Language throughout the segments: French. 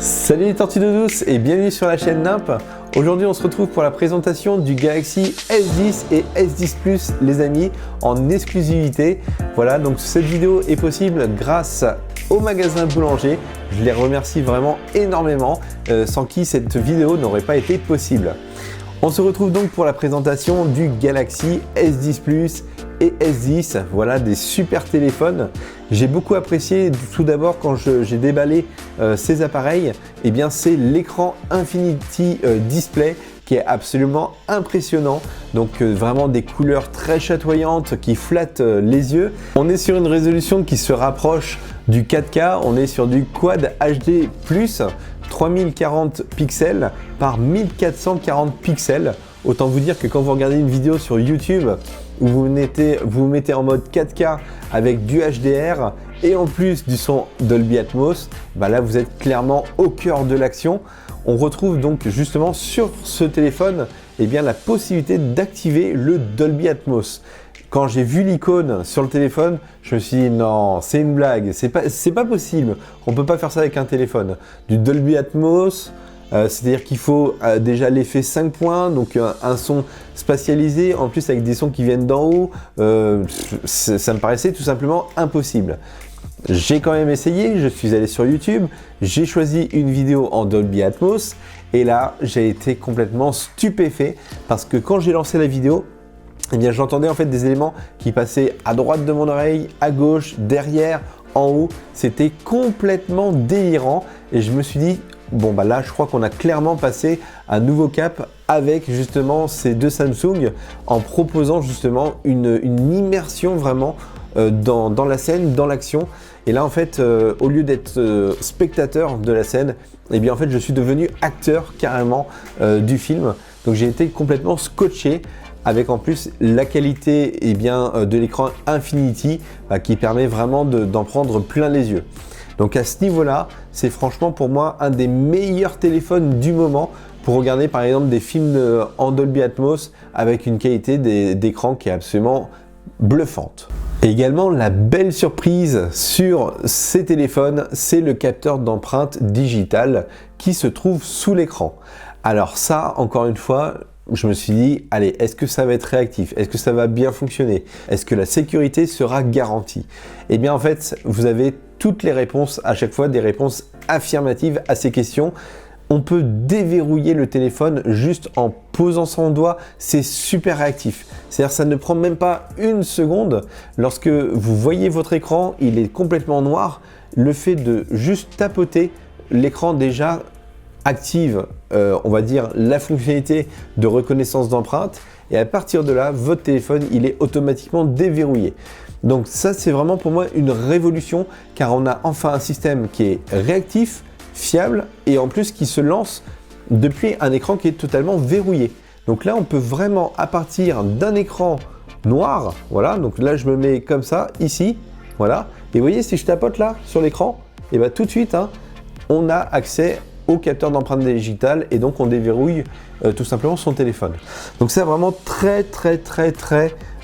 Salut les tortues d'eau douce et bienvenue sur la chaîne NIMP. Aujourd'hui on se retrouve pour la présentation du Galaxy S10 et S10 Plus les amis en exclusivité. Voilà, donc cette vidéo est possible grâce au magasin Boulanger. Je les remercie vraiment énormément, sans qui cette vidéo n'aurait pas été possible. On se retrouve donc pour la présentation du Galaxy S10 Plus et S10, voilà des super téléphones. J'ai beaucoup apprécié tout d'abord quand j'ai déballé ces appareils, et bien c'est l'écran Infinity Display qui est absolument impressionnant. Donc vraiment des couleurs très chatoyantes qui flattent les yeux. On est sur une résolution qui se rapproche du 4K, on est sur du Quad HD+, 3040 pixels par 1440 pixels. Autant vous dire que quand vous regardez une vidéo sur YouTube où vous vous mettez en mode 4K avec du HDR et en plus du son Dolby Atmos, bah là vous êtes clairement au cœur de l'action. On retrouve donc justement sur ce téléphone bien, la possibilité d'activer le Dolby Atmos. Quand j'ai vu l'icône sur le téléphone, je me suis dit non, c'est une blague, c'est pas possible, on peut pas faire ça avec un téléphone. Du Dolby Atmos, c'est-à-dire qu'il faut déjà l'effet 5 points, donc un son spatialisé, en plus avec des sons qui viennent d'en haut, ça me paraissait tout simplement impossible. J'ai quand même essayé, je suis allé sur YouTube, j'ai choisi une vidéo en Dolby Atmos, et là j'ai été complètement stupéfait, parce que quand j'ai lancé la vidéo, eh bien, j'entendais en fait des éléments qui passaient à droite de mon oreille, à gauche, derrière, en haut. C'était complètement délirant et je me suis dit, bon bah là je crois qu'on a clairement passé un nouveau cap avec justement ces deux Samsung en proposant justement une immersion vraiment dans la scène, dans l'action. Et là en fait, au lieu d'être spectateur de la scène, eh bien en fait je suis devenu acteur carrément du film. Donc j'ai été complètement scotché, avec en plus la qualité de l'écran Infinity qui permet vraiment d'en prendre plein les yeux. Donc à ce niveau-là, c'est franchement pour moi un des meilleurs téléphones du moment pour regarder par exemple des films en Dolby Atmos avec une qualité d'écran qui est absolument bluffante. Et également la belle surprise sur ces téléphones, c'est le capteur d'empreinte digitale qui se trouve sous l'écran. Alors ça, encore une fois, je me suis dit, allez, est-ce que ça va être réactif? Est-ce que ça va bien fonctionner? Est-ce que la sécurité sera garantie? Eh bien en fait, vous avez toutes les réponses, à chaque fois des réponses affirmatives à ces questions. On peut déverrouiller le téléphone juste en posant son doigt, c'est super réactif. C'est-à-dire ça ne prend même pas une seconde. Lorsque vous voyez votre écran, il est complètement noir. Le fait de juste tapoter l'écran déjà active, on va dire, la fonctionnalité de reconnaissance d'empreinte, et à partir de là, votre téléphone, il est automatiquement déverrouillé. Donc ça, c'est vraiment pour moi une révolution, car on a enfin un système qui est réactif, fiable, et en plus qui se lance depuis un écran qui est totalement verrouillé. Donc là, on peut vraiment, à partir d'un écran noir, voilà, donc là, je me mets comme ça, ici, voilà, et vous voyez, si je tapote là, sur l'écran, et bien tout de suite, on a accès au capteur d'empreinte digitale et donc on déverrouille tout simplement son téléphone. Donc c'est vraiment très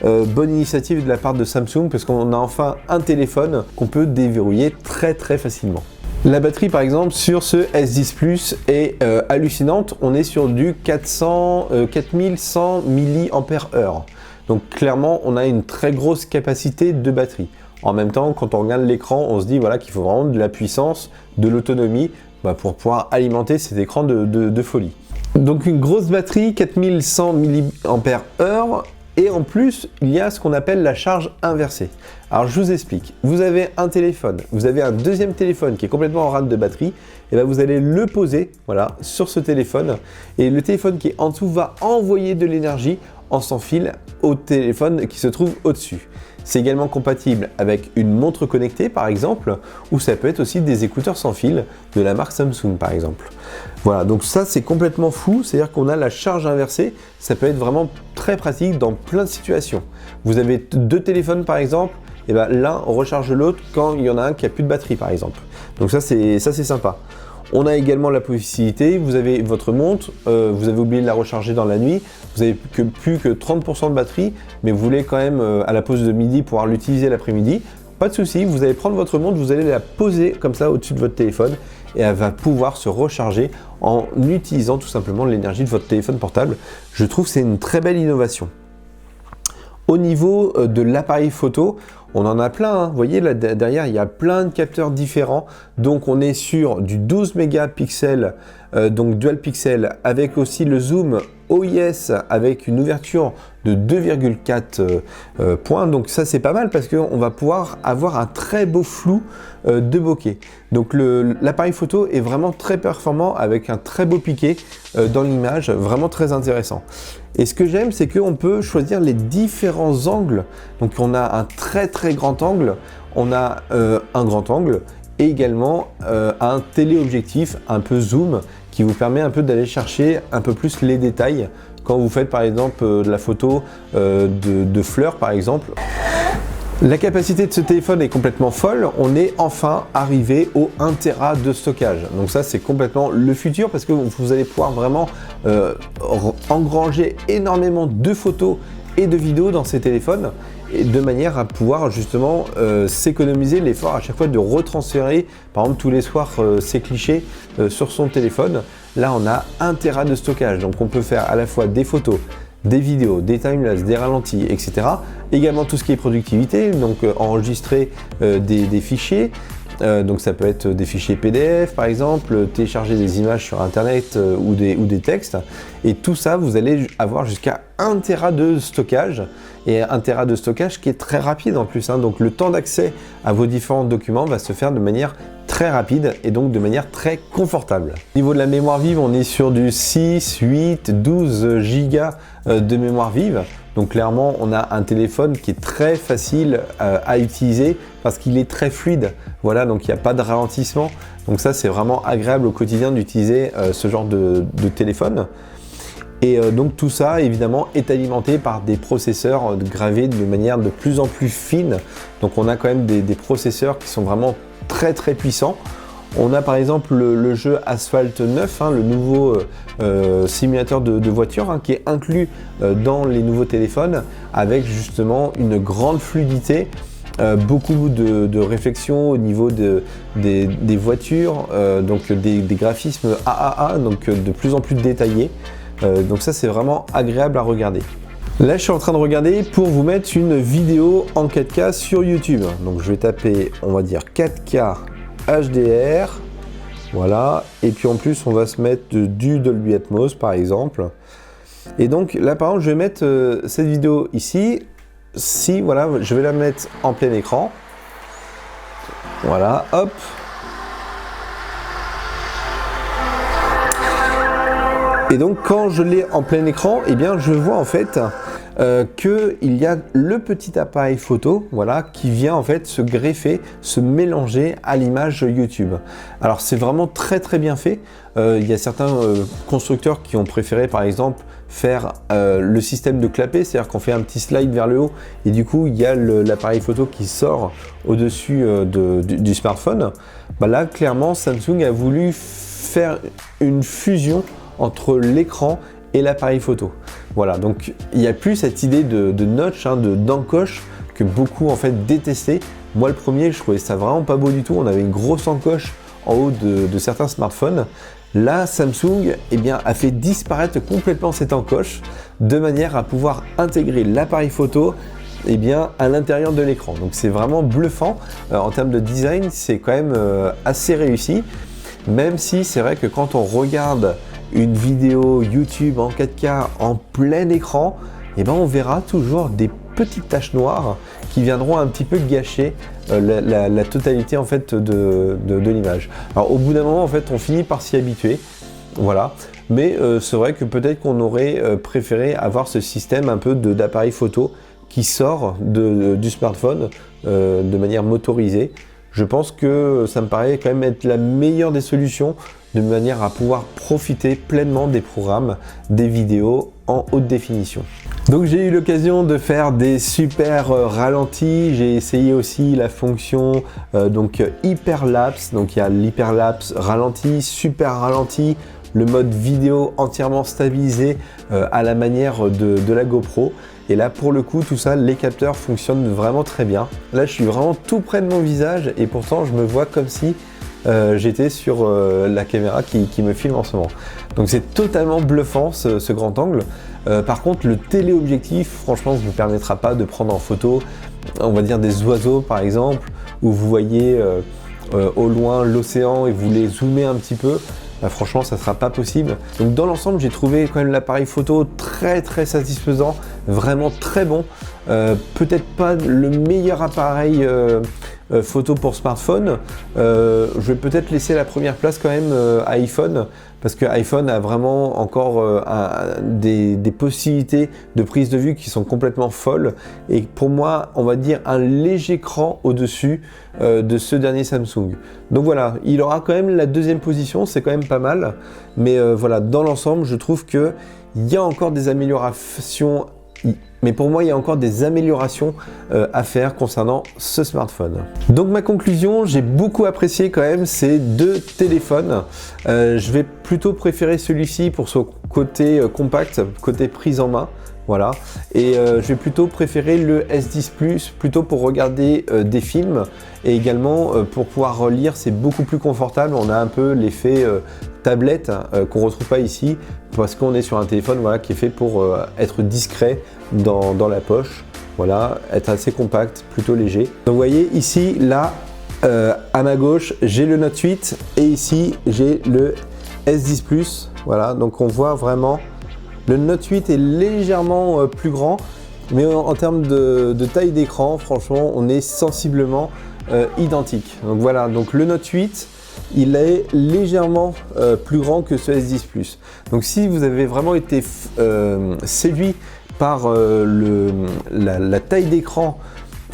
bonne initiative de la part de Samsung, parce qu'on a enfin un téléphone qu'on peut déverrouiller très facilement. La batterie par exemple sur ce S10 Plus est hallucinante, on est sur du 4100 mAh. Donc clairement on a une très grosse capacité de batterie. En même temps, quand on regarde l'écran, on se dit voilà, qu'il faut vraiment de la puissance, de l'autonomie pour pouvoir alimenter cet écran de folie. Donc une grosse batterie, 4100 mAh, et en plus il y a ce qu'on appelle la charge inversée. Alors je vous explique, vous avez un téléphone, vous avez un deuxième téléphone qui est complètement en rate de batterie, et bien vous allez le poser voilà, sur ce téléphone, et le téléphone qui est en dessous va envoyer de l'énergie en sans fil au téléphone qui se trouve au-dessus. C'est également compatible avec une montre connectée par exemple, ou ça peut être aussi des écouteurs sans fil de la marque Samsung par exemple. Voilà, donc ça c'est complètement fou, c'est-à-dire qu'on a la charge inversée, ça peut être vraiment très pratique dans plein de situations. Vous avez deux téléphones par exemple, et bien l'un recharge l'autre quand il y en a un qui a plus de batterie par exemple. Donc ça c'est sympa. On a également la possibilité, vous avez votre montre, vous avez oublié de la recharger dans la nuit, vous n'avez plus que 30% de batterie, mais vous voulez quand même à la pause de midi pouvoir l'utiliser l'après-midi. Pas de souci, vous allez prendre votre montre, vous allez la poser comme ça au-dessus de votre téléphone et elle va pouvoir se recharger en utilisant tout simplement l'énergie de votre téléphone portable. Je trouve que c'est une très belle innovation. Au niveau de l'appareil photo, on en a plein, hein. Vous voyez là derrière, il y a plein de capteurs différents. Donc on est sur du 12 mégapixels, donc dual pixel, avec aussi le zoom OIS avec une ouverture de 2,4 points. Donc ça c'est pas mal parce qu'on va pouvoir avoir un très beau flou de bokeh. Donc l'appareil photo est vraiment très performant avec un très beau piqué dans l'image, vraiment très intéressant. Et ce que j'aime, c'est qu'on peut choisir les différents angles. Donc on a un très grand angle, on a un grand angle et également un téléobjectif un peu zoom qui vous permet un peu d'aller chercher un peu plus les détails quand vous faites par exemple de la photo de fleurs par exemple. La capacité de ce téléphone est complètement folle, on est enfin arrivé au 1 Tera de stockage. Donc ça c'est complètement le futur parce que vous allez pouvoir vraiment engranger énormément de photos et de vidéos dans ces téléphones et de manière à pouvoir justement s'économiser l'effort à chaque fois de retransférer par exemple tous les soirs ces clichés sur son téléphone. Là on a 1 Tera de stockage, donc on peut faire à la fois des photos, des vidéos, des timelapses, des ralentis, etc. Également tout ce qui est productivité, donc enregistrer des fichiers, donc ça peut être des fichiers PDF par exemple, télécharger des images sur internet ou des textes, et tout ça vous allez avoir jusqu'à 1 Tera de stockage, et 1 Tera de stockage qui est très rapide en plus, hein. Donc le temps d'accès à vos différents documents va se faire de manière très rapide et donc de manière très confortable. Au niveau de la mémoire vive, on est sur du 6, 8, 12 gigas de mémoire vive. Donc clairement, on a un téléphone qui est très facile à utiliser parce qu'il est très fluide. Voilà, donc il n'y a pas de ralentissement. Donc ça, c'est vraiment agréable au quotidien d'utiliser ce genre de téléphone. Et donc tout ça, évidemment, est alimenté par des processeurs gravés de manière de plus en plus fine. Donc on a quand même des processeurs qui sont vraiment très puissants. On a par exemple le jeu Asphalt 9, hein, le nouveau simulateur de voiture, hein, qui est inclus dans les nouveaux téléphones avec justement une grande fluidité, beaucoup de réflexion au niveau des voitures, donc des graphismes AAA, donc de plus en plus détaillés. Donc ça c'est vraiment agréable à regarder. Là je suis en train de regarder pour vous mettre une vidéo en 4K sur YouTube. Donc je vais taper, on va dire 4K HDR, voilà, et puis en plus on va se mettre du Dolby Atmos par exemple. Et donc là par exemple je vais mettre cette vidéo ici, voilà, je vais la mettre en plein écran. Voilà, hop. Et donc quand je l'ai en plein écran, eh bien je vois en fait qu'il y a le petit appareil photo, voilà, qui vient en fait se greffer, se mélanger à l'image YouTube. Alors c'est vraiment très bien fait. Il y a certains constructeurs qui ont préféré par exemple faire le système de clapet, c'est-à-dire qu'on fait un petit slide vers le haut et du coup il y a l'appareil photo qui sort au-dessus du smartphone. Bah là clairement Samsung a voulu faire une fusion entre l'écran et l'appareil photo. Voilà, donc il n'y a plus cette idée de notch, hein, d'encoche que beaucoup en fait détestaient. Moi le premier, je trouvais ça vraiment pas beau du tout. On avait une grosse encoche en haut de certains smartphones. Là, Samsung a fait disparaître complètement cette encoche de manière à pouvoir intégrer l'appareil photo à l'intérieur de l'écran. Donc c'est vraiment bluffant. En termes de design, c'est quand même assez réussi. Même si c'est vrai que quand on regarde une vidéo YouTube en 4K en plein écran, on verra toujours des petites taches noires qui viendront un petit peu gâcher la totalité en fait de l'image. Alors au bout d'un moment en fait on finit par s'y habituer, voilà. Mais c'est vrai que peut-être qu'on aurait préféré avoir ce système un peu d'appareil photo qui sort du smartphone de manière motorisée. Je pense que ça me paraît quand même être la meilleure des solutions de manière à pouvoir profiter pleinement des programmes, des vidéos en haute définition. Donc j'ai eu l'occasion de faire des super ralentis, j'ai essayé aussi la fonction hyperlapse, donc il y a l'hyperlapse ralenti, super ralenti, le mode vidéo entièrement stabilisé à la manière de la GoPro. Et là pour le coup tout ça, les capteurs fonctionnent vraiment très bien. Là je suis vraiment tout près de mon visage et pourtant je me vois comme si j'étais sur la caméra qui me filme en ce moment. Donc c'est totalement bluffant ce grand angle. Par contre, le téléobjectif, franchement, ne vous permettra pas de prendre en photo, on va dire des oiseaux par exemple, où vous voyez au loin l'océan et vous les zoomez un petit peu. Franchement, ça ne sera pas possible. Donc dans l'ensemble, j'ai trouvé quand même l'appareil photo très satisfaisant, vraiment très bon. Peut-être pas le meilleur appareil photo pour smartphone. Je vais peut-être laisser la première place quand même à iPhone, parce que iPhone a vraiment encore des possibilités de prise de vue qui sont complètement folles. Et pour moi, on va dire un léger cran au-dessus de ce dernier Samsung. Donc voilà, il aura quand même la deuxième position, c'est quand même pas mal. Mais voilà, dans l'ensemble, je trouve qu'il y a encore des améliorations. Mais pour moi, il y a encore des améliorations à faire concernant ce smartphone. Donc ma conclusion, j'ai beaucoup apprécié quand même ces deux téléphones. Je vais plutôt préférer celui-ci pour son côté compact, côté prise en main. Voilà. Et je vais plutôt préférer le S10 Plus plutôt pour regarder des films et également pour pouvoir lire, c'est beaucoup plus confortable. On a un peu l'effet tablette qu'on ne retrouve pas ici parce qu'on est sur un téléphone voilà, qui est fait pour être discret dans la poche. Voilà, être assez compact, plutôt léger. Donc vous voyez ici, là, à ma gauche, j'ai le Note 8 et ici, j'ai le S10 Plus. Voilà, donc on voit vraiment. Le Note 8 est légèrement plus grand, mais en termes de taille d'écran, franchement, on est sensiblement identique. Donc voilà, donc le Note 8, il est légèrement plus grand que ce S10 Plus. Donc si vous avez vraiment été séduit par la taille d'écran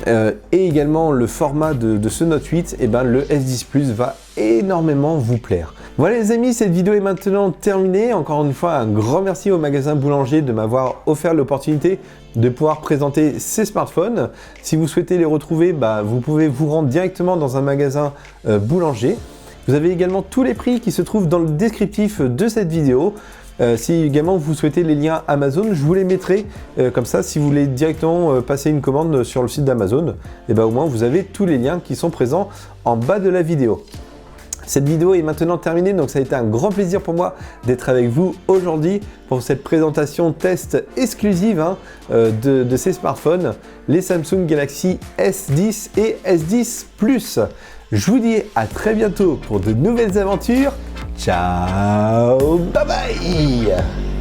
et également le format de ce Note 8, et ben le S10 Plus va énormément vous plaire. Voilà les amis, cette vidéo est maintenant terminée. Encore une fois, un grand merci au magasin Boulanger de m'avoir offert l'opportunité de pouvoir présenter ces smartphones. Si vous souhaitez les retrouver, vous pouvez vous rendre directement dans un magasin Boulanger. Vous avez également tous les prix qui se trouvent dans le descriptif de cette vidéo. Si également vous souhaitez les liens Amazon, je vous les mettrai comme ça. Si vous voulez directement passer une commande sur le site d'Amazon, et au moins vous avez tous les liens qui sont présents en bas de la vidéo. Cette vidéo est maintenant terminée, donc ça a été un grand plaisir pour moi d'être avec vous aujourd'hui pour cette présentation test exclusive de ces smartphones, les Samsung Galaxy S10 et S10 Plus. Je vous dis à très bientôt pour de nouvelles aventures. Ciao, bye bye!